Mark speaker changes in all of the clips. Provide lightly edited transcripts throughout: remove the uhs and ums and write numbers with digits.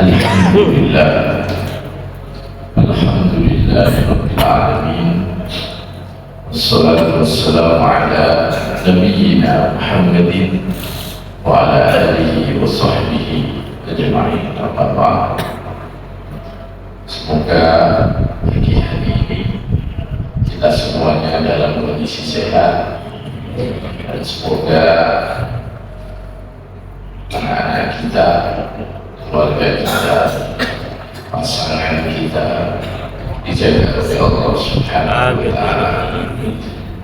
Speaker 1: Alhamdulillah, Alhamdulillah Rabbil Alamin. Wassalatu wassalamu ala nabiyyina Muhammadin wa ala alihi wa sahbihi ajma'in. Amma ba'd. Semoga pagi hari ini kita semuanya dalam kondisi sehat, dan semoga anak-anak kita, keluarga kita, pasangan kita dijaga oleh Allah Subhanahu wa Ta'ala,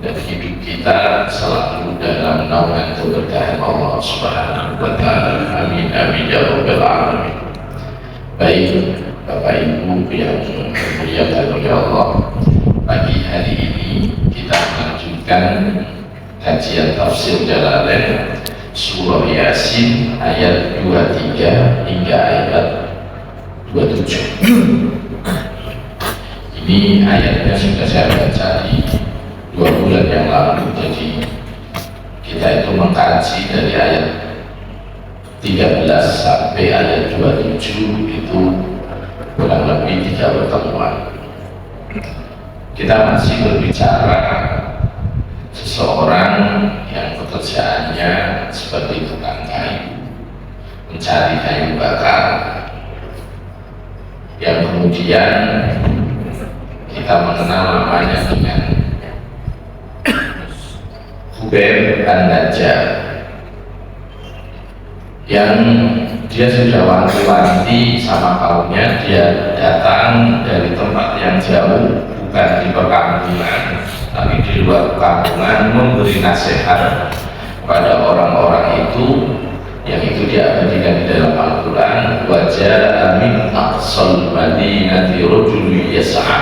Speaker 1: dan hidup kita selalu dalam naungan keberkahan Allah Subhanahu wa Ta'ala. Amin amin ya rabbal alamin. Baik Bapak Ibu yang dimuliakan oleh Allah, pagi hari ini kita melanjutkan kajian tafsir Jalalain surah Yasin ayat 23 hingga ayat 27. Ini ayatnya sudah saya baca di 2 bulan yang lalu, jadi kita itu mengkaji dari ayat 13 sampai ayat 27, itu kurang lebih 3 pertemuan. Kita masih berbicara seseorang yang pekerjaannya seperti tukang kayu, mencari kayu bakar, yang kemudian kita mengenal namanya dengan Khubayb An-Najjar, yang dia sudah wanti-wanti sama kaumnya. Dia datang dari tempat yang jauh, bukan di perkampungan tapi di luar perkampungan, memberi nasihat kepada orang-orang itu, yang itu diabadikan di dalam Al-Quran. Wajah min aqsal madinati rajulun yas'a,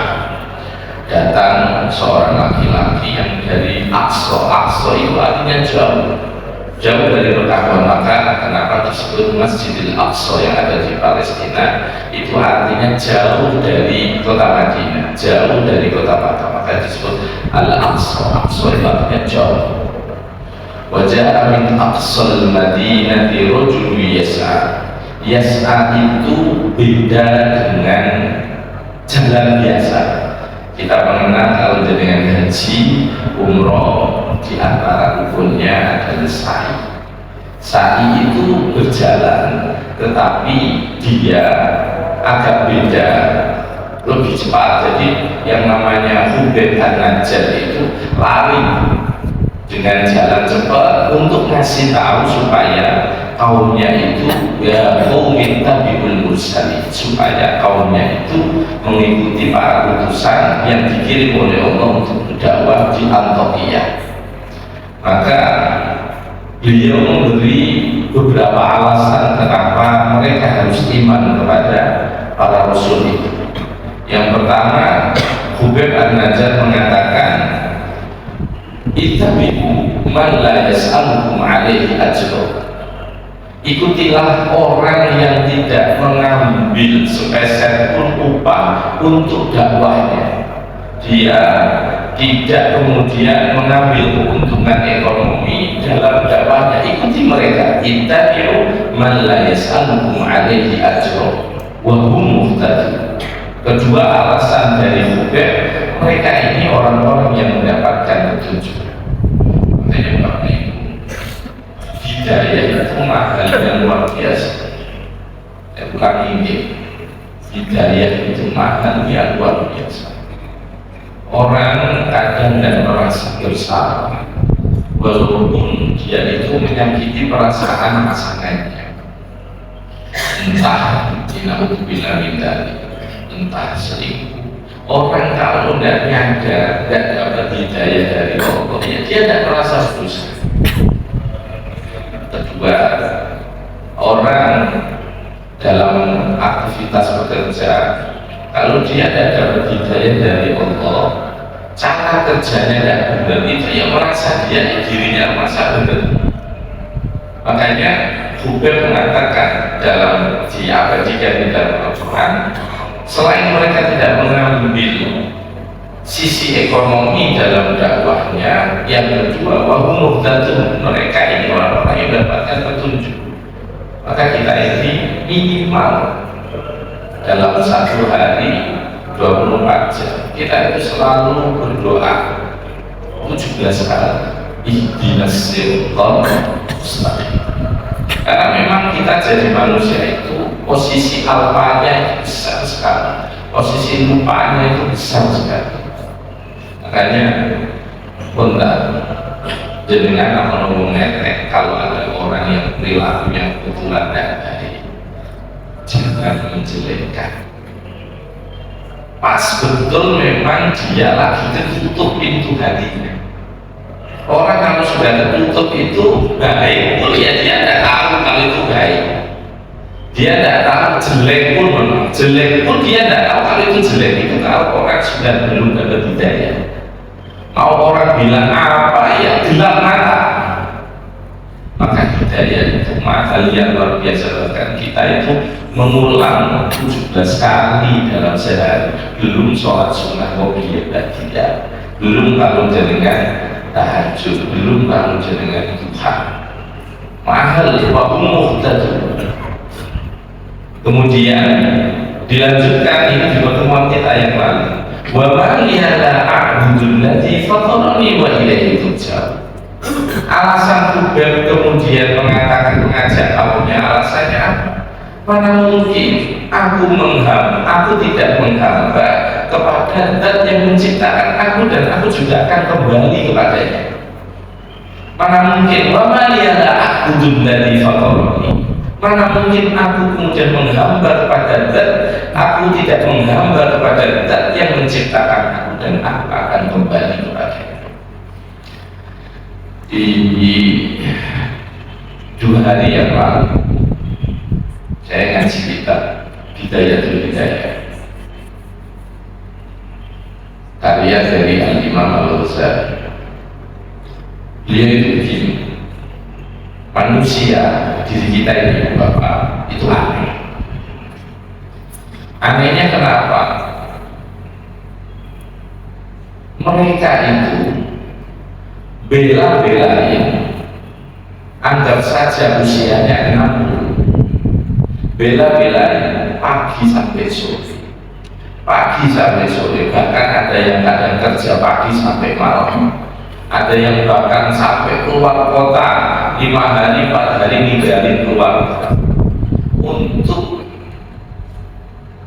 Speaker 1: datang seorang laki-laki yang dari Aqsa itu artinya jauh dari perkampungan. Maka kenapa disebut Masjidil Aqsa yang ada di Palestina? Itu artinya jauh dari kota Madinah, jauh dari kota Makkah, maka disebut Al-Aqsa. Aqsa itu artinya jauh. Wajah min aqsal madinati rajulun yas'a. Yas'a itu beda dengan jalan biasa. Kita mengenal kalau dengan haji, umroh, di antara rukunnya adalah sa'i. Sa'i itu berjalan, tetapi dia agak beda, lebih cepat. Jadi yang namanya Khubayb An-Najjar itu lari dengan jalan cepat untuk ngasih tahu supaya kaumnya itu ya qaumin tabi'ul mursalin, supaya kaumnya itu mengikuti para utusan yang dikirim oleh Allah untuk berdakwah di Antioquia. Maka beliau memberi beberapa alasan kenapa mereka harus iman kepada para rasul itu. Yang pertama, Khubayb An-Najjar mengatakan, ittabi'u man la yas'alukum 'alaihi ajra. Ikutilah orang yang tidak mengambil sepeser pun upah untuk dakwahnya. Dia tidak kemudian mengambil keuntungan ekonomi dalam dakwahnya. Ikuti mereka. Ittabi'u man la yas'alukum 'alaihi ajra wa hum muhtadun. Kedua alasan dari Khubayb, mereka ini orang-orang yang mendapatkan petunjuk. Makanya Bapak Ibu, hidayah itu mahal yang luar biasa. Saya ulangi ini, hidayah itu mahal yang luar biasa. Orang kadang dan merasa bersalah walaupun dia itu menyakiti perasaan pasangannya, entah innaudzubillah min dzalik, entah selingkuh. Orang kalau tidak nyadar, tidak dapat hidayah dari Allah, ya dia tidak merasa berdosa. Kedua, orang dalam aktivitas bekerja, kalau dia tidak dapat hidayah dari Allah, cara kerjanya tidak benar, itu yang merasa dirinya merasa benar. Makanya Khubayb mengatakan dalam diabadikan di dalam Al-Quran, selain mereka tidak mengambil sisi ekonomi dalam dakwahnya, yang kedua wahum muhtadun, mereka ini orang-orang yang mendapatkan petunjuk. Maka kita ini minimal dalam satu hari 24 jam kita itu selalu berdoa 17 kali ihdinas siratal mustaqim. Karena memang kita jadi manusia itu posisi alfanya itu besar sekali, posisi lupanya itu besar sekali. Makanya bentar jenengan akan ngomong netek kalau ada orang yang perilakunya kebetulan tidak baik, jangan menjelekkan. Pas betul memang dia lagi tertutup pintu hatinya. Orang kalau sudah tertutup itu baik, ya dia tidak tahu kalau itu baik. Dia tidak tahu jelek pun dia tidak tahu kalau itu jelek. Itu kalau orang sudah belum dapat hidayah. Mau orang bilang apa ya gelap mata. Maka hidayah itu maka yang luar biasa. Bahkan kita itu mengulang 17 kali dalam sehari. Belum sholat sunnah qobliyah tidak. Belum kalau jenengan tahajud, belum kalau jenengan Tuhan. Mahal wa muhtadun. Kemudian dilanjutkan ini di pertemuan kita yang lalu. Wa ma liyala a'budul ladzi fatarani wa ilaihi turja'un. Alasan Tuhan kemudian mengajak kaumnya, alasannya apa? Mana mungkin aku tidak menghamba kepada zat yang menciptakan aku dan aku juga akan kembali kepadanya. Mana mungkin wa ma liyala a'budul ladzi fatarani. Mana mungkin aku kemudian menghamba kepada zat, aku tidak menghamba kepada zat yang menciptakan aku dan aku akan kembali kepadanya. Di 2 hari yang lalu saya ngaji kitab Bidayatul Hidayah karya dari Al-Imam Al-Ghazali. Beliau itu begini, manusia diri kita ini Bapak itu aneh. Anehnya kenapa? Mereka itu bela-belain anggap saja usianya 60, bela-belain pagi sampai sore, bahkan ada yang kadang kerja pagi sampai malam, ada yang bahkan sampai keluar kota 5 hari 4 hari ninggalin keluar untuk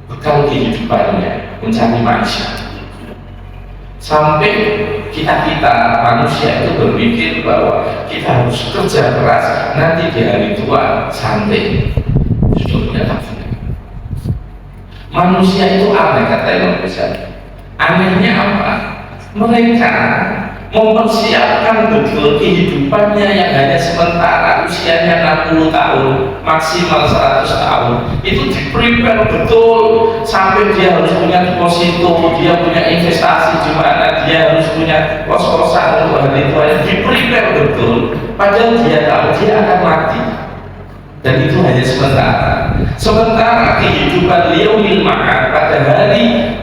Speaker 1: bekal kehidupannya, mencari manusia. Sampai kita manusia itu berpikir bahwa kita harus kerja keras, nanti di hari tua santai. Sudah manusia itu aneh, kata Imam Ghazali. Anehnya apa? Mereka mempersiapkan betul kehidupannya yang hanya sementara, usianya 60 tahun maksimal 100 tahun itu di-prepare betul sampai dia harus punya deposito, dia punya investasi di mana, dia harus punya kos-kosan untuk hari tua, di-prepare betul, padahal dia tahu dia akan mati dan itu hanya sementara kehidupan yaumil ma'ad pada hari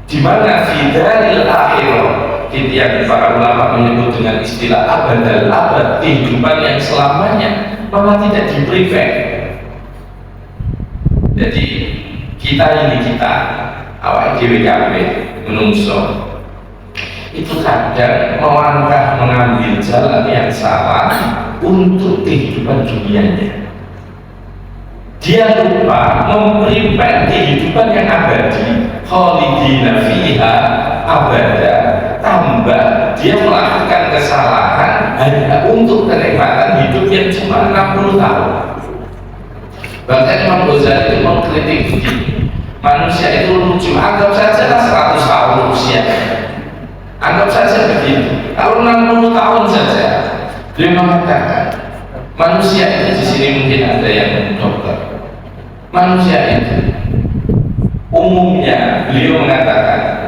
Speaker 1: di mana fidaril akhirah yang para ulama menyebut dengan istilah abadal abad, kehidupan yang selamanya, malah tidak di-prepare. Jadi kita awal DWKP menungso itu kadang melangkah mengambil jalan yang salah untuk kehidupan dunianya. Dia lupa memprepare kehidupan yang abadi, khalidina fiha abada. Tambah dia melakukan kesalahan hanya untuk kenikmatan hidup yang cuma 60 tahun. Bahkan Imam Ghazali itu mengkritik manusia itu lucu, anggap saja 100 tahun usianya, anggap saja begitu. Kalau 60 tahun saja, beliau mengatakan manusia itu di sini mungkin ada yang dokter. Manusia itu umumnya beliau mengatakan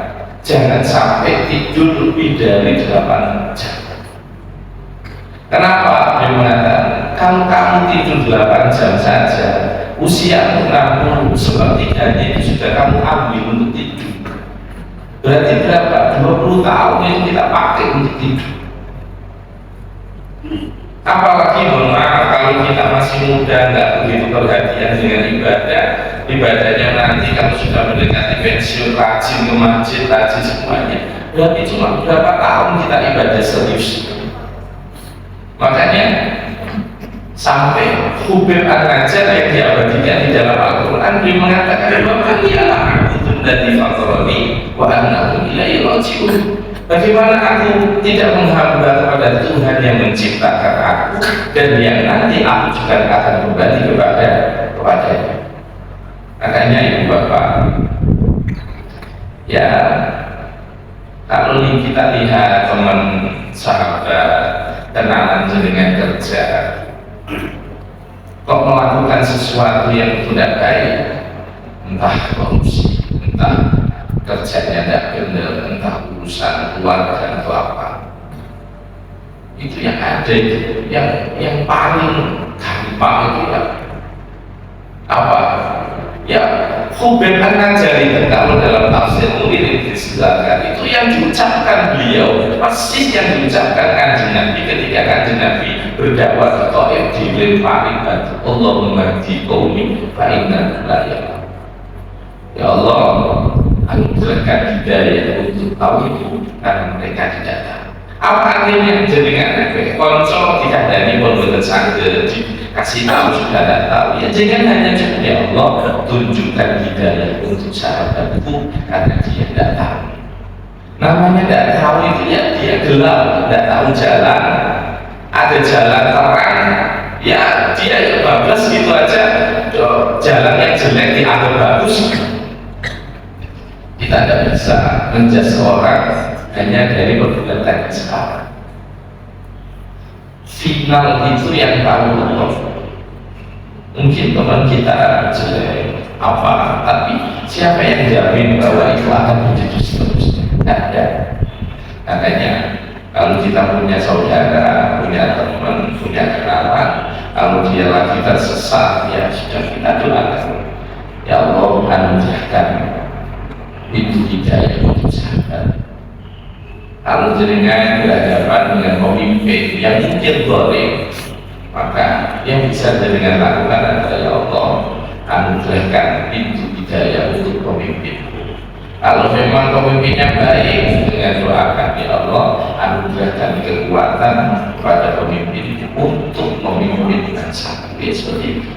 Speaker 1: jangan sampai tidur lebih dari 8 jam. Kenapa? Dia mengatakan kalau kamu tidur 8 jam saja, usia 60 sepertiganya itu sudah kamu ambil untuk tidur. Berarti berapa? 20 tahun yang kita pakai untuk tidur. Apalagi mohon maaf kalau kita masih muda, nggak begitu perhatian dengan ibadahnya nanti kalau sudah mendekati pensiun, rajin ke masjid, rajin semuanya. Berarti cuma berapa tahun kita ibadah serius. Makanya sampai Hubeb An-Najjar yang diabadikan di dalam Al-Quran, dia mengatakan bahwa dia itu dari fakroni wa annahu ilaihi raji'un. Bagaimana aku tidak menghamba kepada Tuhan yang menciptakan aku dan yang nanti aku juga akan kembali kepadanya. Makanya ibu bapak, ya kalau kita lihat teman sahabat kenalan dengan kerja kok melakukan sesuatu yang tidak baik, entah korupsi, entah kerjanya tidak benar, entah urusan keluarga atau apa, itu yang ada itu yang paling gampang itu ya apa ya Hubeb An-Najjar itu kalau dalam tafsir Munir disebutkan itu yang diucapkan beliau persis yang diucapkan Kanjeng Nabi ketika Kanjeng Nabi berdakwah ke Thaif dilempari batu, Allahumma hdi qaumi fa innahum la ya'lamun. Ya Allah, anugerahkan hidayah untuk tahu itu karena mereka tidak tahu. Apa artinya jenengan konco dikandani pun boten saged dikasih tahu sudah tidak tahu. Ya jangan hanya cukup ya Allah tunjukkan hidayah untuk sahabatku karena dia tidak tahu. Namanya tidak tahu itu ya dia gelap, tidak tahu jalan. Ada jalan terang, ya dia ya bablas gitu aja. Jalan yang jelek dianggap bagus. Kita tidak bisa menjudge orang hanya dari perbuatan sekarang. Final itu yang tahu Allah. Mungkin teman kita jelek apa, tapi siapa yang jamin bahwa itu akan menjadi seterusnya? Tidak ada. Makanya kalau kita punya saudara, punya teman, punya kenalan, kalau dia lagi tersesat, ya sudah kita doakan. Ya Allah anugerahkan itu hidayah untuk sahabat. Kalau jenengan berhadapan dengan pemimpin yang mungkin boleh, maka yang bisa jenengan lakukan adalah ya Allah anugerahkan itu hidayah untuk pemimpin. Kalau memang pemimpinnya baik, dengan doakan ya Allah anugerahkan kekuatan kepada pemimpin untuk memimpin bangsa. Seperti itu.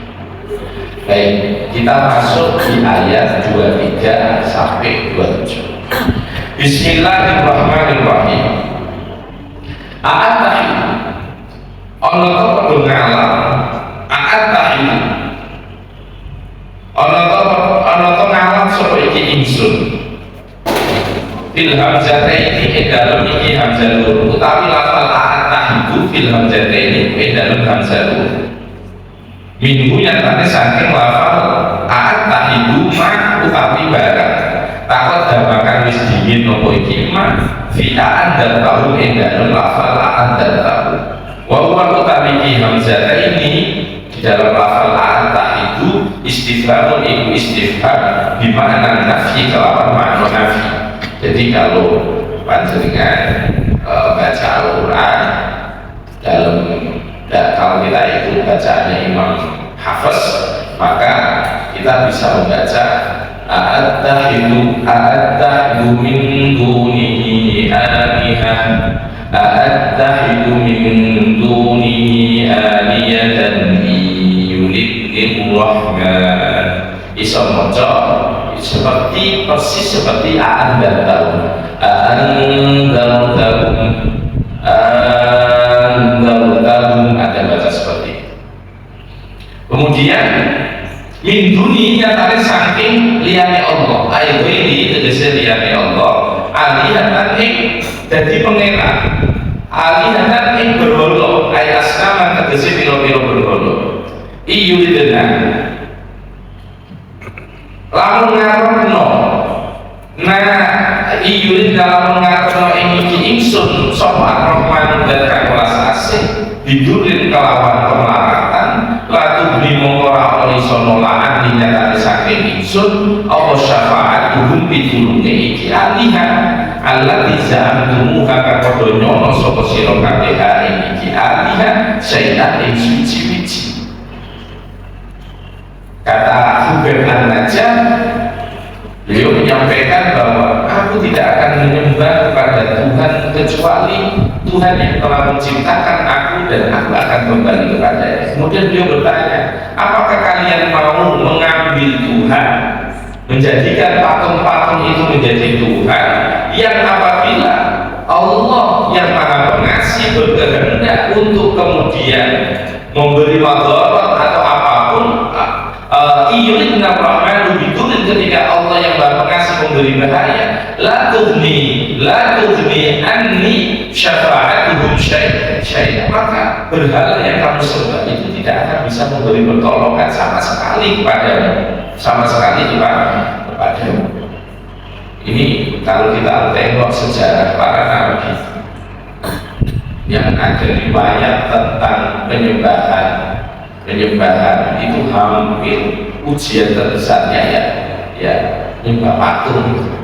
Speaker 1: Baik, kita masuk di ayat 23 sampai 27. Bismillahirrahmanirrahim. A'atahi ana ta padha ngalam, a'atahi ana ta ngalam sapa iki ingsun. Fil hamzataini dalam iki hamzah loro utawi lafal a'atahi fil hamzataini dalam hamzah loro. Minggu yang tadi saking lafal a'atahi ma utawi barang. Takut damakan wis dingin nopo iki ma fi'aan dan tahu dalam lafal a'an dan tahu. Wa huwa utawi iki hamzah ini di dalam lafal a'an itu istifhamun iku istifham di makna nafi kelawan makna nafi. Jadi kalau panjenengan baca Al-Quran dalam kalau kita itu bacaannya Imam Hafiz, maka kita bisa membaca a'attahidu min dunihi alihah a'attahidu min dunihi aliyatan yuridnir rahman. Iso moco seperti persis seperti a'an dan tahun ada baca seperti itu. Kemudian min duni nyatane saking liyane Allah, ayat ini tegese liyane Allah, alihatan ing dadi pangeran, alihatan ing berhala, ayat asnaman tegese pira-pira berhala. Iyuridna lamun ngarepno, nah iyuridna lamun ngarepno ing iki ingsun sapa Ar-Rahman dan kang welas asih didurin kelawan pemaratan latu beli mongko ora ono iso nolak ninyatane saking ingsun apa syafaat kudu pitulunge iki alihan allati za'amtumu kaka padha nyono sapa sira kabeh iki alihan syaitan ing suci-suci. Kata Hubaib an-Najjar, beliau menyampaikan bahwa aku tidak akan menyembah kepada Tuhan kecuali Tuhan yang telah menciptakan aku dan aku akan kembali kepadanya. Kemudian beliau bertanya, apakah kalian mau mengambil Tuhan, menjadikan patung-patung itu menjadi Tuhan yang apabila Allah yang Maha Pengasih berkehendak untuk kemudian memberi madarat atau apapun, iyulidna rahmanu bidurin, ketika Allah yang Maha Pengasih memberi bahaya, la tughni anni syafa'atuhum syai'an, maka berhala yang kamu sembah itu tidak akan bisa memberi pertolongan sama sekali kepadamu, kepadamu. Ini kalau kita tengok sejarah para nabi yang ada riwayat tentang penyembahan itu hampir ujian terbesarnya ya nyembah patung.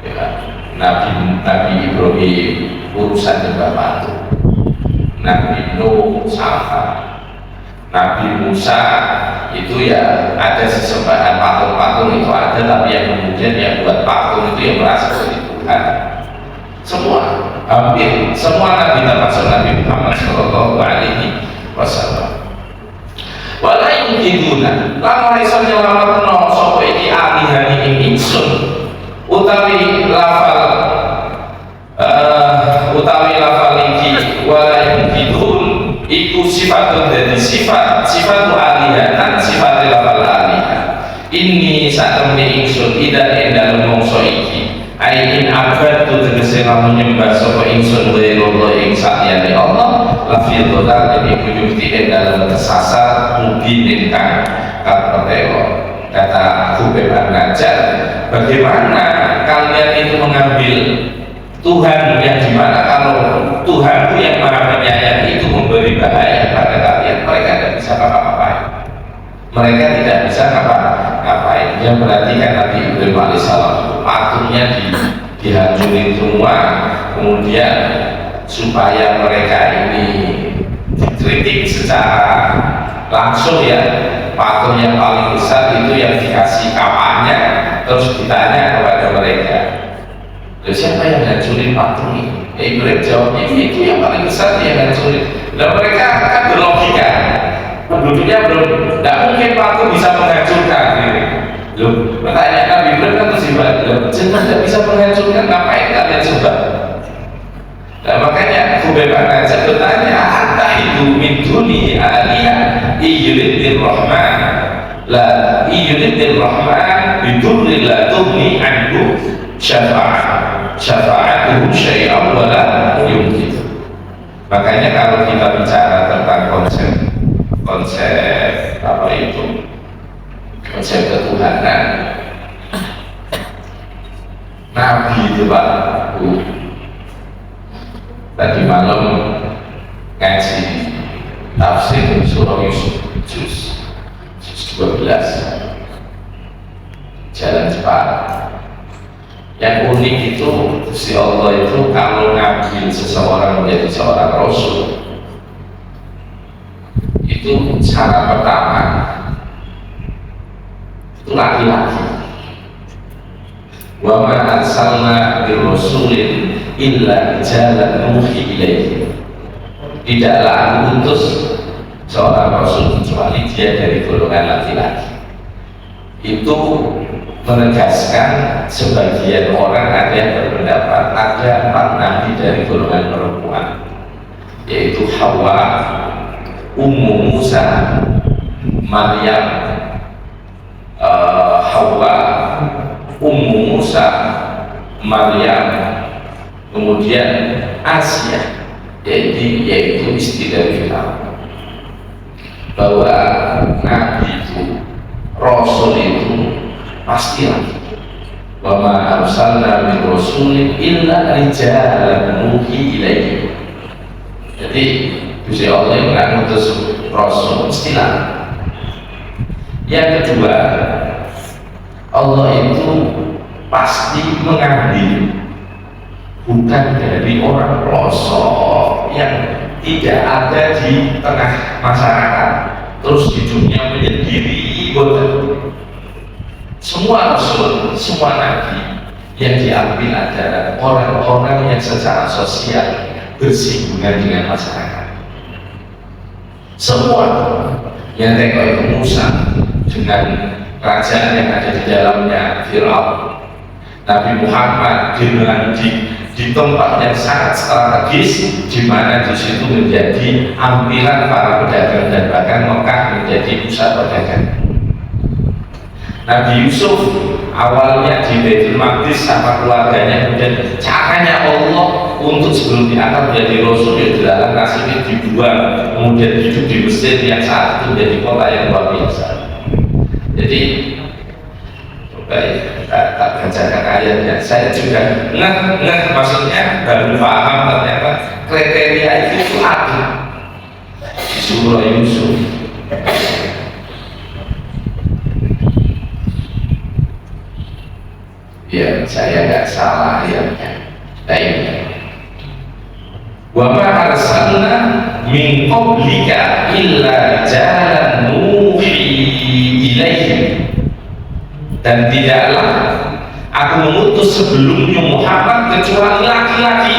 Speaker 1: Ya, Nabi Ibrahim urusan nyembah patung, Nabi Nuh sama, Nabi Musa itu ya ada sesembahan patung-patung itu ada, tapi yang kemudian yang buat patung itu yang merasa seperti Tuhan. Hampir semua Nabi termasuk Nabi Muhammad Shallallahu Alaihi Wasallam. Wala yumkinuna lan iso nyelametno sapa iki alihani ing ingsun utawi lafal iki wala yumkinun iku sifatun dari sifat alihatan sifat lafal alihah. Ini satemene ingsun ida ing dalem mangsa iki ain abad tu tegese menyembah sapa ingsun wae ing saliyane Allah lafil total demi kuyukti ing dalem kesasar mungkin ingkang katero. Kata Hubaib an-Najjar, bagaimana kalian itu mengambil Tuhan yang dimana kalau Tuhanku yang Maha Penyayang itu memberi bahaya pada kalian, mereka tidak bisa apa-apain. Mereka tidak bisa apa-apain. Yang berarti kan Nabi Ibrahim alaihissalam patungnya dihancurin semua, kemudian supaya mereka ini dikritik secara langsung ya, patung yang paling besar itu yang dikasih kapannya, terus ditanya kepada mereka, siapa yang hancurin patung ini? Ibrahim jawabnya, itu yang paling besar yang hancurin. Dan mereka kan berlogika, penduduknya belum, tidak mungkin patung bisa menghancurkan gitu. Loh, pertanyaan Nabi Ibrahim kan terus dibalik, jangan tidak bisa menghancurkan, ngapain kalian coba? Nah makanya Hubaib an-Najjar bertanya, anta itu min duni aliyah iyulidnir rahman la iyulidnir rahman bidurri la tughni anhu syafa'atuhu syai'an wa la yumkin. Makanya kalau kita bicara tentang konsep apa itu, konsep ketuhanan, Nabi itu Pak tadi malam ngaji tafsir surah Yusuf juz 12 jalan cepat. Yang unik itu si Allah itu kalau ngambil seseorang menjadi seorang rasul itu cara pertama itu laki-laki. Wa ma arsalna bir rasulin illa rijalan nuhi ilaihi. Tidaklah aku utus seorang rasul kecuali dia dari golongan laki-laki. Itu menegaskan sebagian orang ada yang berpendapat ada 4 nabi dari golongan perempuan, yaitu Hawa, Ummu Musa, Maryam, Hawa, Ummu Musa, Maryam, kemudian Asia, yaitu istri dari Firaun. Bahwa nabi itu, rasul itu pasti lagi. Wa ma arsalna min rasulin illa rijalan nuhi ilaihi. Jadi Gusti Allah yang mengutus Rasul istilah. Yang kedua, Allah itu pasti mengambil bukan dari orang pelosok yang tidak ada di tengah masyarakat terus hidupnya menyendiri. Semua Rasul, semua Nabi yang diambil adalah orang-orang yang secara sosial bersinggungan dengan masyarakat. Semua yang tengok itu Musa dengan kerajaan yang ada di dalamnya, Fir'aun, Nabi Muhammad dengan di tempat yang sangat strategis, di mana di situ menjadi ampilan para pedagang dan bahkan Mekah menjadi pusat perdagangan. Nabi Yusuf awalnya di Baitul Maqdis sama keluarganya, kemudian caranya Allah untuk sebelum diangkat menjadi Rasul ya dilarang nasibnya dibuang, kemudian hidup di Mesir yang saat itu menjadi kota yang luar biasa. Jadi coba tak bacakan ayatnya, saya juga nggak maksudnya baru paham ternyata kriteria itu ada di surah Yusuf. Ya, saya nggak salah ayatnya. Baik. Wa ma arsalna min qablika illa rijalan nuhi ilaihim, dan tidaklah aku mengutus sebelumnya Muhammad kecuali laki-laki.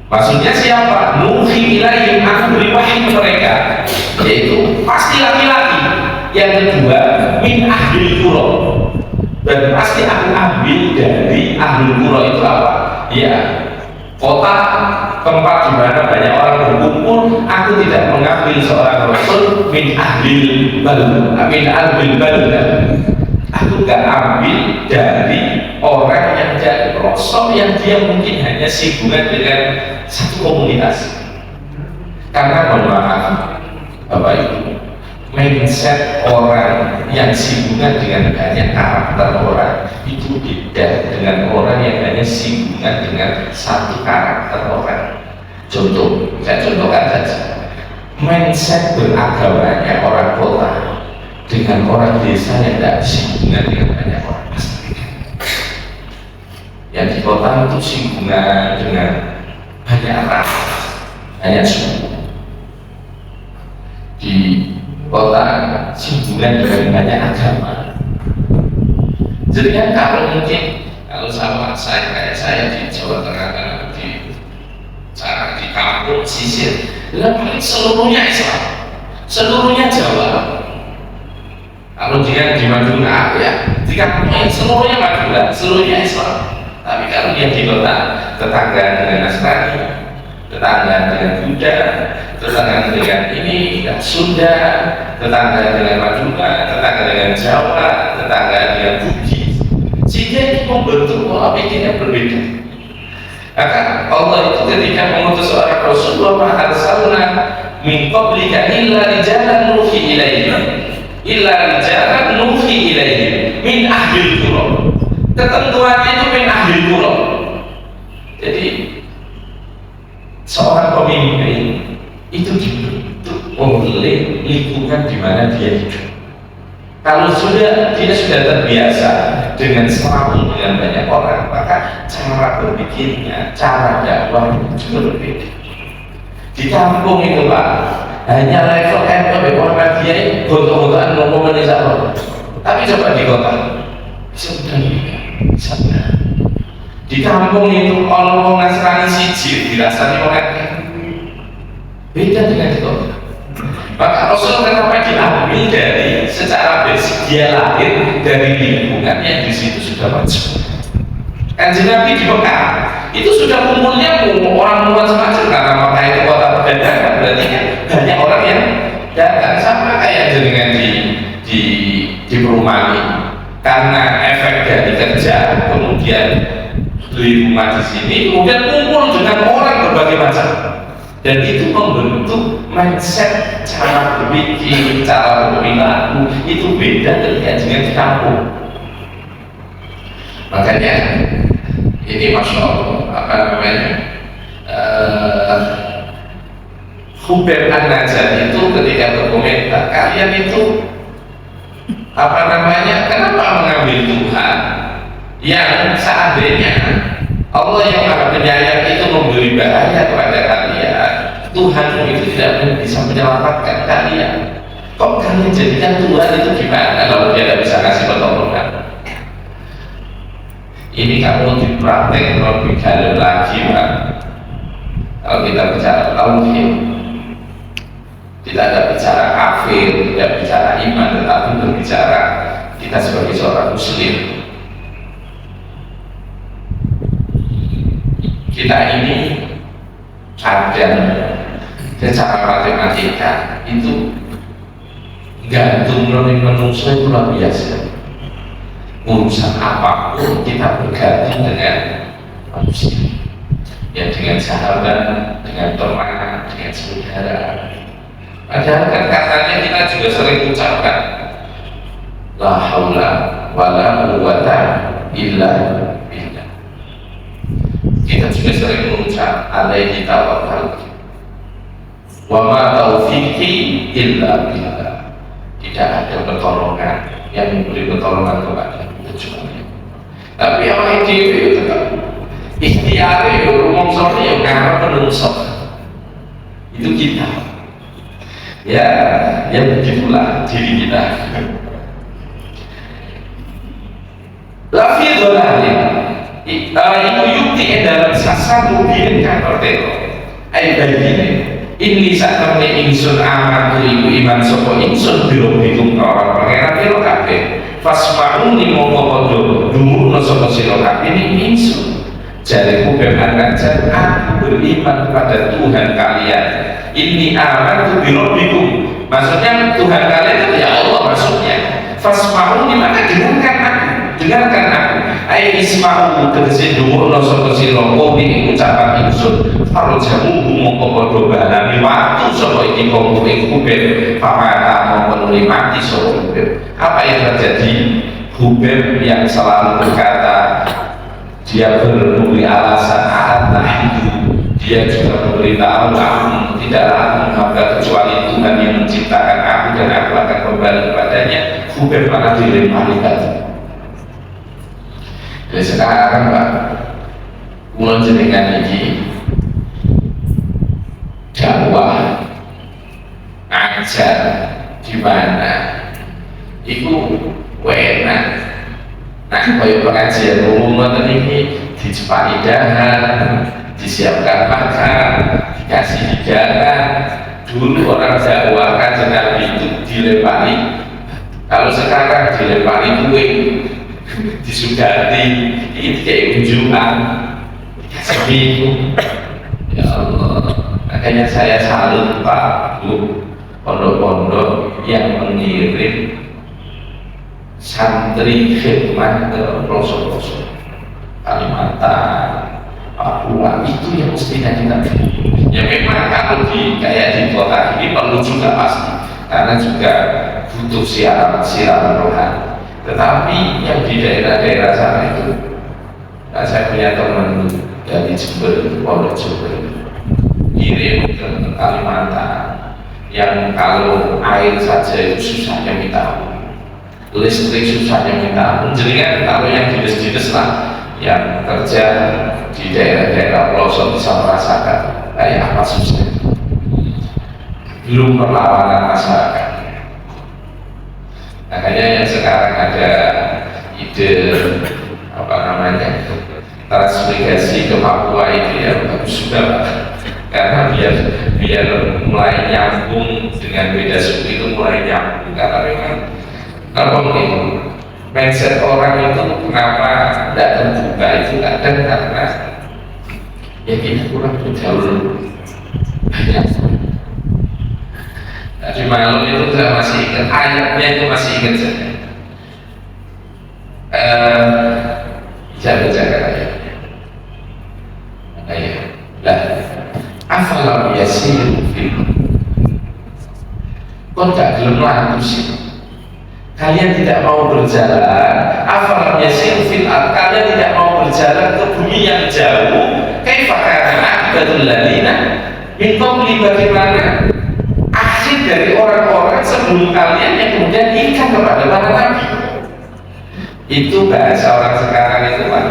Speaker 1: Maksudnya siapa? Nuhi ilaihim, aku beri wahyu mereka, yaitu pasti laki-laki. Yang kedua, min ahlil qura, dan pasti aku ambil dari ahlul qura itu apa? Ya, kota tempat di mana banyak orang berkumpul. Aku tidak mengambil seorang rasul min ahlil balad, min ahlil balad. Aku gak ambil dari orang yang jadi rasul yang dia mungkin hanya sibuk dengan satu komunitas. Karena mohon maaf Bapak Ibu, mindset orang yang sibuk dengan banyak karakter orang itu beda dengan orang yang hanya sibuk dengan satu karakter orang. Contoh, saya contohkan saja, mindset beragamanya orang kota dengan orang desa yang tidak sibuk dengan banyak orang pasti. Yang di kota itu sibuk dengan banyak ras, banyak suku. Di kota sibuknya dengan banyak agama. Jadi kan kalau mungkin kalau sama saya kayak saya di Jawa Tengah, di kampung sisir, paling seluruhnya Islam, seluruhnya Jawa. Kalau dia di Madura ya, di kampung seluruhnya Madura, seluruhnya Islam. Tapi kalau dia di kota, tetangga dengan Nasrani, tetangga dengan Buddha, tetangga dengan ini Sunda, tetangga dengan Madura, tetangga dengan Jawa, tetangga dengan Bugis, sehingga itu membentuk pola pikir yang berbeda. Maka Allah itu ketika mengutus seorang Rasulullah, maka arsalna min qablika illa rijalan nuhi ilaihim, illa rijalan nuhi ilaihim min ahlil qura. Ketentuannya itu min ahlil qura. Jadi seorang pemimpin itu dibentuk oleh lingkungan di mana dia hidup. Kalau dia sudah terbiasa dengan selalu dengan banyak orang, maka cara berpikirnya, cara dakwahnya juga berbeda. Di kampung itu Pak, hanya level MPB orang dia gontok-gontokan ngomong menisah. Tapi coba di kota, sebenarnya di kampung itu kalau orang Nasrani siji dirasani orang beda dengan di kota. Maka Rasul kenapa diambil dari secara basic, dia lahir dari lingkungan yang di situ sudah maju. Kanjeng Nabi di Mekah itu sudah kumpulnya orang macam-macam, karena Mekah itu kota perdagangan, berarti kan banyak orang yang datang. Sama kayak dengan di perumahan ini, karena efek dari kerja kemudian beli rumah di sini, kemudian kumpul dengan orang berbagai macam. Dan itu membentuk mindset, cara berpikir, cara berperilaku itu beda ketika dengan di kampung. Makanya ini Masya Allah, apa namanya, Khubayb An-Najjar itu ketika berkomentar, kalian itu apa namanya, kenapa mengambil Tuhan yang seandainya Allah yang Maha Penyayang itu memberi bahaya kepada kalian, Tuhanmu itu tidak bisa menyelamatkan kalian, kok kalian jadikan Tuhan itu gimana kalau dia tidak bisa kasih pertolongan? Ini kamu dipraktek lebih dalam lagi, Pak. Kalau kita bicara tauhid, kita tidak bicara kafir, tidak bicara iman, tetapi berbicara kita sebagai seorang muslim. Kita ini kadang secara matematika itu gantung dari manusia itu luar biasa. Urusan apapun kita bergantung dengan manusia, ya dengan sahabat, dengan teman, dengan saudara. Padahal kan katanya kita juga sering ucapkan la haula wala quwwata illa billah. Kita juga sering mengucap alaihi tawakkaltu wa ma taufiqi illa billah. Tidak ada pertolongan yang memberi pertolongan kepada kecuali. Tapi orang itu tetap ikhtiar, rumongso yang ngarep menungso itu kita. Ya, yang begitulah diri kita. Lafi dolari itu yukti dalam sasa mungkin kantor teror. Ayo begini. Ini saat temen insun amat ibu iman soko insun biro bitung orang pangeran biro kafe. Fasma'u ni mongko podo dulu no soko siro kafe ini insun. Jadi Khubayb An-Najjar, aku beriman kepada Tuhan kalian. Ini aman tu biro bitung. Maksudnya Tuhan kalian itu ya Allah maksudnya. Fasma'u ni maka dengarkan aku. Dengarkan aku. Ai isma'u tegese dulu no soko siro kopi ucapan insun. Kalau jamu mongko podo balami waktu sapa iki kaum Khubayb pamata memenuhi mati sapa Khubayb. Apa yang terjadi? Khubayb yang selalu berkata, dia memberi alasan Allah itu, dia juga memberitahu aku tidaklah menghamba kecuali Tuhan yang menciptakan aku dan aku akan kembali kepadanya. Khubayb malah dilempari batu. Jadi sekarang Pak, mulai jenengan ini dakwah ajar di mana itu enak. Nah, kaya pengajian umum ini dijepaki dahan, disiapkan makan, dikasih hidangan. Dulu orang dakwah kan Nabi itu dilempari, kalau sekarang dilempari kue, disugati, ini kayak unjukan, dikasih minum. Ya Allah. Makanya saya salut Pak Bu, pondok-pondok yang mengirim santri khidmat ke pelosok-pelosok Kalimantan, Papua, itu yang mestinya kita. Ya memang kalau kayak di kota ini perlu juga pasti, karena juga butuh siraman rohani. Tetapi yang di daerah-daerah sana itu, nah saya punya teman dari Jember, Pondok Jember, kirim ke Kalimantan yang kalau air saja itu susahnya minta ampun, listrik susahnya minta ampun. Jadi kan kalau yang dinas-dinas lah yang kerja di daerah-daerah pelosok bisa merasakan kayak apa susah. Belum perlawanan masyarakat. Makanya yang sekarang ada ide apa namanya transmigrasi ke Papua itu ya bagus juga Pak. Karena biar mulai nyambung dengan beda suku itu mulai nyambung, karena memang apa nih mindset orang itu kenapa tidak terbuka itu kadang karena ya kita kurang bergaul banyak. Tadi malam itu saya masih ingat ayatnya, itu masih ingat saya. Jaga-jaga ayatnya. Ayat lah. Afalam yasiru fil. Kok tak gelem laku sih? Kalian tidak mau berjalan. Afalam yasiru fil ard. Kalian tidak mau berjalan ke bumi yang jauh. Kaifa kana aqibatul ladina Minta bagaimana akhir dari orang-orang sebelum kalian yang kemudian ikat kepada para nabi. Itu bahasa orang sekarang itu Pak,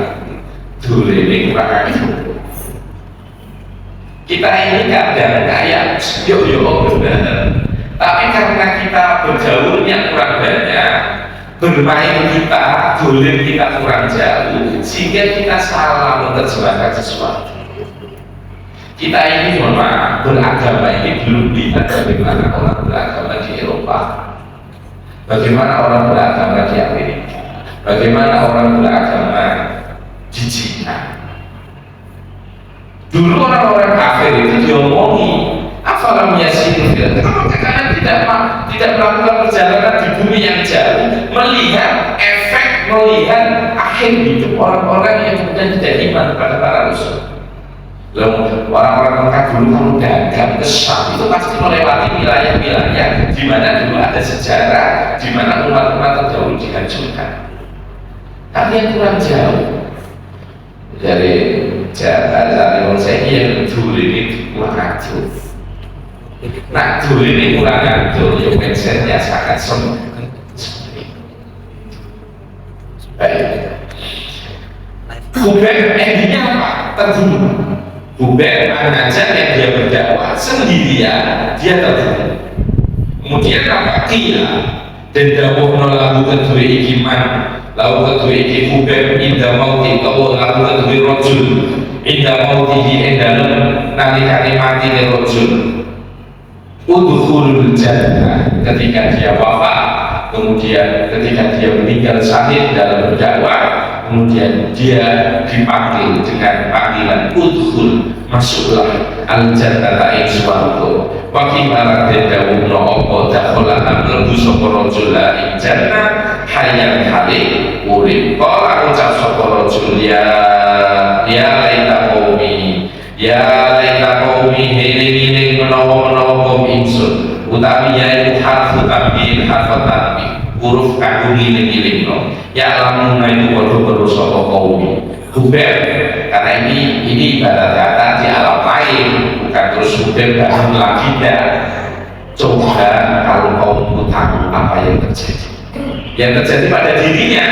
Speaker 1: dulele kurang ajar. Kita ini kadang kayak yo benar, tapi karena kita bergaulnya kurang banyak, bermain kita, dolim kita kurang jauh, sehingga kita salah menerjemahkan sesuatu. Kita ini mohon maaf, beragama ini belum lihat bagaimana orang beragama di Eropa, bagaimana orang beragama di Amerika, bagaimana orang beragama di Cina. Dulu orang-orang kafir itu diomongi, afalam yasiru fil ardi, kenapa kalian tidak melakukan perjalanan di bumi yang jauh, melihat efek, melihat akhir hidup orang-orang yang kemudian tidak iman kepada para rasul. Orang-orang Mekah dulu kalau dagang ke Syam itu pasti melewati wilayah-wilayah di mana dulu ada sejarah, di mana umat-umat terdahulu dihancurkan. Tapi yang kurang jauh dari bahasa Indonesia yang dulu ini kurang atur. Nah dulu ini kurang atur, yang mindsetnya sangat sempit. Baik. Bukan endingnya apa? Terbunuh. Bukan mengajar yang dia berdakwah sendirian, dia terbunuh. Kemudian apa? Kia dan dawuh lagu kedua ikiman, lagu kedua iki bukan indah mauti, lagu kedua rojul indah mautihi endalem nalikani mati ni rojul udhulul jannah, ketika dia wafat, kemudian ketika dia meninggal syahid dalam berdakwah, kemudian dia dipanggil dengan panggilan udhul, masuklah al jannata ing swarga. Wa qimara dawuhna apa dakhala amlebu sapa rajul ing jannah hayyan halik urip. Qala ucap sapa rajul ya laita qaumi heling-heling menawa kaum ingsun, utawi ya iku harfu tabiin harfu tabi huruf kanggo ngiling-ilingno ya lamun itu padha-padha sapa qaumi. Bukan, karena ini ibarat kata di alam lain, bukan terus bukan bangun lagi dan coba kalau kaummu tahu apa yang terjadi pada dirinya,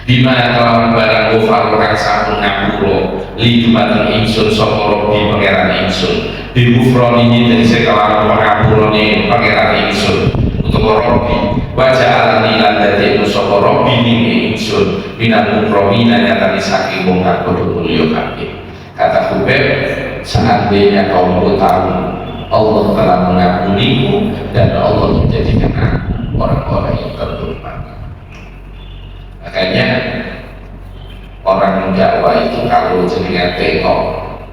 Speaker 1: di mana kelawan barang gofar orang sampun ngapuro lidumateng ingsun sapa Rabbi pangeran ingsun bigufron ini dari sekalawan pengapurone pangeran ingsun untuk Rabbi wajah alani lan dadi sapa Rabbi ning ingsun minal mukromina nyatani saking wong kang padha mulya kabeh. Kata Hubeb, seandainya kaumku tahu Allah telah mengampuniku dan Allah menjadikan aku orang-orang yang terhormat. Makanya orang mendakwah itu kalau jenengan tengok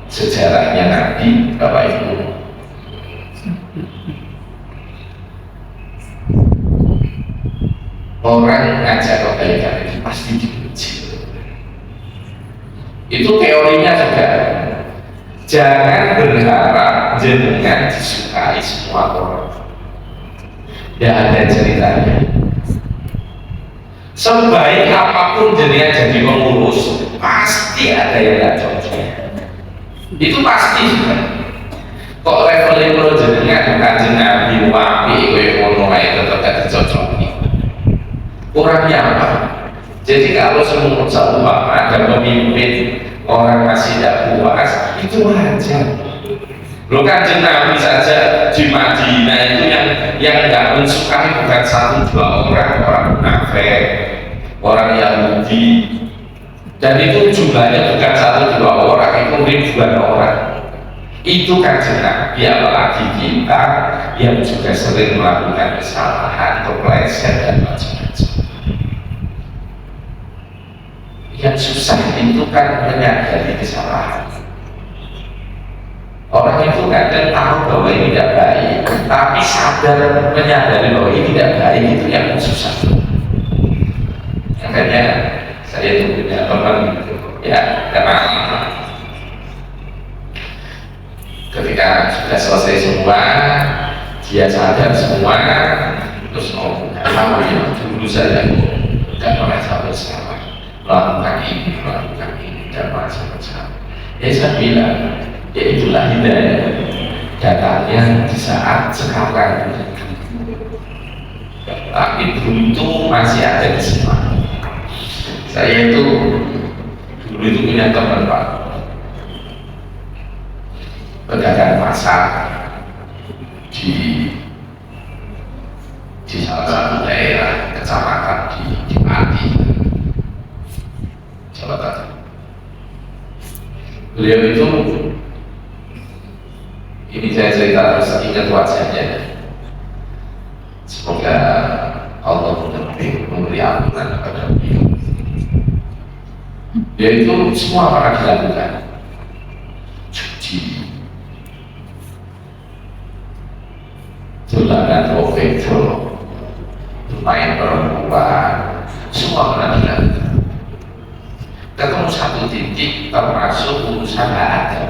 Speaker 1: sejarahnya Nabi, Bapak Ibu, orang ngajak kebaikan itu pasti dipuji. Itu teorinya juga. Jangan berharap jenengan disukai semua orang. Tidak ada ceritanya. Sebaik apapun jenengan jadi pengurus, pasti ada yang tidak cocok. Itu pasti juga. Kok levelnya kalau jenengan kanjeng Nabi wapi kowe ngono ae tetep gak dicocoki. Kurangnya apa? Jadi kalau seumpama ada pemimpin orang masih tidak puas, itu wajar. Lo kanjeng Nabi saja di Madinah itu yang nggak mensukai bukan satu dua orang munafik, orang Yahudi, dan itu jumlahnya bukan satu dua orang, itu ribuan orang. Itu kanjeng Nabi, apalagi kita yang juga sering melakukan kesalahan, kepleset dan macam-macam. Yang susah itu kan menyadari kesalahan. Orang itu kadang tahu bahwa ini tidak baik, tapi sadar menyadari bahwa ini tidak baik, itu yang susah. Makanya saya itu punya teman ya, karena ketika sudah selesai semua, dia sadar semua, terus mau apa ya, dulu saya tidak pernah sampai sekarang melakukan ini dan macam-macam. Ya saya bilang, yaitulah hidayah. Datangnya di saat sekarang, tapi beruntung masih ada di sana. Saya itu dulu itu punya teman Pak, pedagang pasar di salah satu daerah kecamatan di Pati, Jawa Tengah. Beliau itu, ini saya cerita terus ingat wajahnya. Semoga Allah memberi ampunan kepada beliau. Dia itu semua pernah dilakukan, cuci, tulanan profesor, main perempuan, semua pernah dilakukan. Ketemu satu titik termasuk urusan gak ada,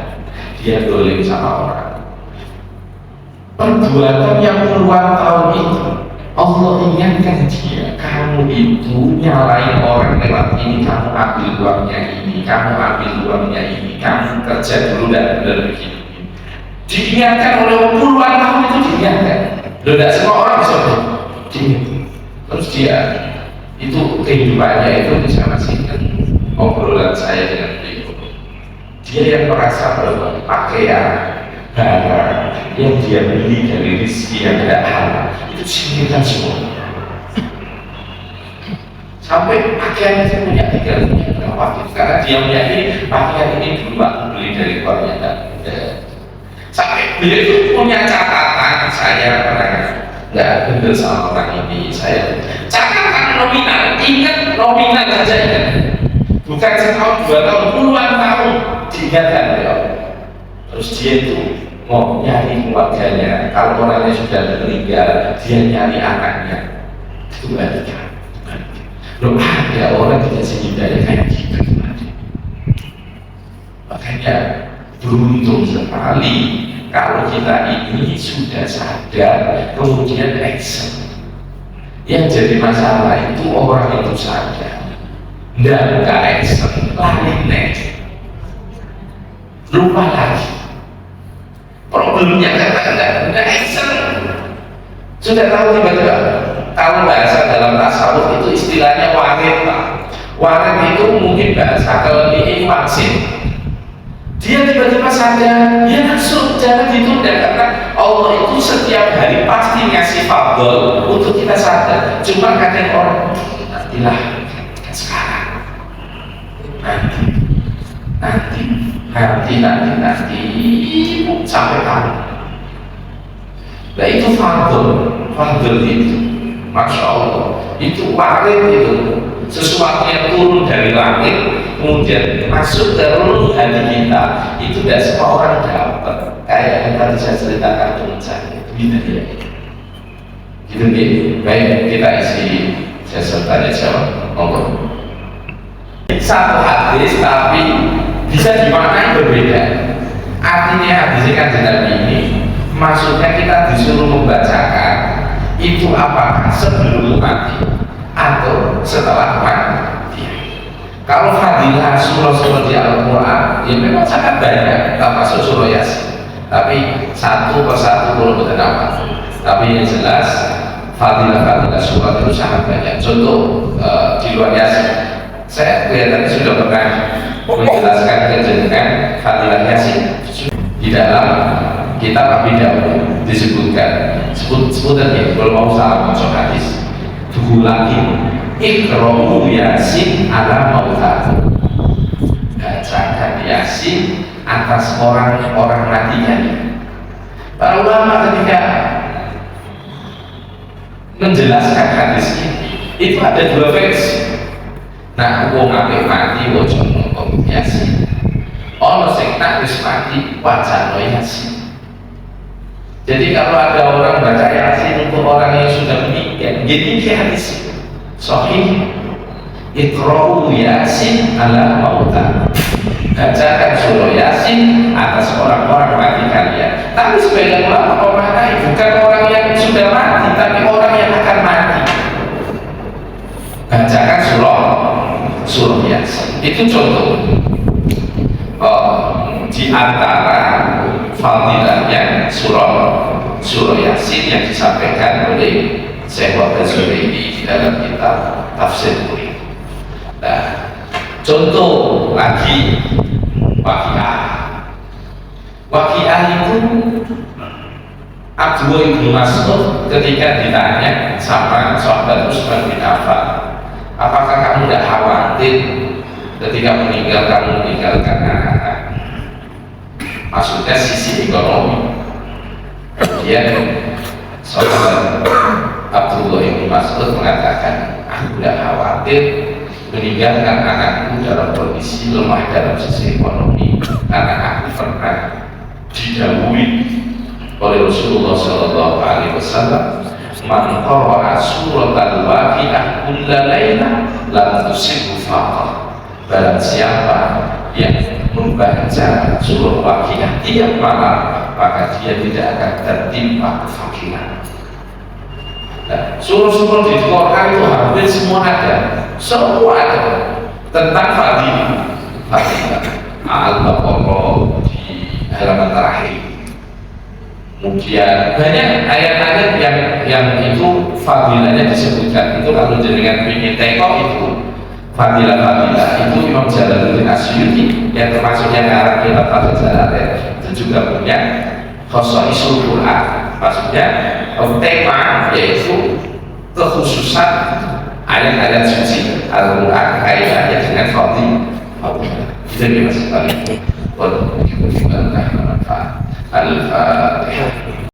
Speaker 1: dia dolim sama orang. Perbuatan yang puluhan tahun itu Allah ingatkan dia, kamu itu nyalain orang lewat ini, kamu ambil uangnya ini, kamu ambil uangnya ini, kamu kerja dulu dan benar begini. Diingatkan oleh puluhan tahun itu, diingatkan. Loh, tidak semua orang bisa diingat. Terus dia itu kehidupannya itu bisa masih obrolan saya dengan beliau. Dia yang merasa bahwa pakaian barang yang dia beli dari rezeki yang tidak halal itu disingkirkan semua. Sampai pakaian itu punya tiga berapa, karena dia punya ini pakaian ini dulu aku beli dari uangnya dan sampai beliau itu punya catatan, saya pernah nggak bener sama orang ini, saya catatan nominal, ingat nominal saja ingat, bukan setahun 2 tahun, puluhan tahun diingatkan beliau. Terus dia itu mau nyari keluarganya, kalau orangnya sudah meninggal, dia nyari anaknya, itu balikan. Loh, ada orang dikasih hidayah kayak gitu. Makanya beruntung sekali kalau kita ini sudah sadar, kemudian action. Yang jadi masalah itu orang itu sadar dan gak action, lari next, lupa lagi. Problemnya karena action. Sudah tahu tiba-tiba tahu bahasa dalam tasawuf itu istilahnya warid Pak. Warid itu mungkin bahasa kelebihan vaksin. Dia tiba-tiba sadar, ya langsung jangan ditunda karena Allah itu setiap hari pasti ngasih fadl untuk kita sadar. Cuma kadang orang nantilah sekarang, nanti sampai tahu. Nah itu fadl itu, masya Allah, itu warid itu, sesuatu yang turun dari langit kemudian masuk ke relung hati kita, itu tidak semua orang dapat. Kayak yang tadi saya ceritakan teman saya, gitu ya. Gitu nih, baik kita isi sesi tanya jawab, monggo. Satu hadis tapi bisa dimaknai berbeda. Artinya hadis Kanjeng Nabi ini maksudnya kita disuruh membacakan itu apakah sebelum mati atau setelah mati. Kalau fadilah surah-surah di Al-Quran ya memang sangat banyak, termasuk surah Yasin, tapi satu persatu belum berdampak. Tapi yang jelas fadilah surah itu sangat banyak. Contoh di luar Yasin, saya kelihatannya sudah pernah menjelaskan kejenengan fadilah Yasin di dalam kitab Abi Dawud disebutkan, sebutan ya, kalau mau salah masuk hadis, lagi Iqra'u Yasin ala mautakum, bacakan Yasin atas orang-orang matinya. Para ulama ketika menjelaskan hadis ini itu ada dua versi. Nah, wong apik mati waca Yasin, ono sing tak wis mati wacana Yasin. Jadi kalau ada orang baca Yasin untuk orang yang sudah meninggal, jadi hadis sahih, Iqra'u Yasin ala mautakum, bacakan surah Yasin atas orang-orang mati kalian. Tapi sebagian ulama memaknai bukan orang yang sudah mati, tapi orang yang akan mati. Bacakan surah Yasin. Itu contoh. Di di antara fadilahnya surah Yasin yang disampaikan oleh Syekh Wahbah Zuhaili di dalam kitab Tafsir Qur'an. Nah, contoh lagi waqiah itu Abdullah bin Mas'ud ketika ditanya sama sahabat Utsman bin Affan, apakah kamu tidak khawatir ketika meninggalkan anak-anak, maksudnya sisi ekonomi. Kemudian sahabat Abdullah bin Mas'ud mengatakan, aku tidak khawatir meninggalkan anakku dalam kondisi lemah dalam sisi ekonomi, karena aku pernah didahului oleh Rasulullah Shallallahu Alaihi Wasallam, man qara'a suratal waqi'ah kulla laila lam tusibhu faqah. Barang siapa yang membaca surah waqi'ah tiap malam, maka dia tidak akan tertimpa kefakiran. Nah, surah-surah di Quran itu hampir semua ada tentang fadilah. Al-Baqarah di halaman terakhir. Kemudian banyak ayat-ayat yang itu fadilahnya disebutkan. Itu kalau jenengan ingin tengok itu fadilah itu Imam Jalaluddin Asyuti yang termasuknya Arab kitab Al-Jalalain itu juga punya khosaisul Quran, maksudnya tema yaitu kekhususan ayat-ayat suci Al-Quran kaitannya dengan fadilah. Itu dia masih paling. Al-Fatihah.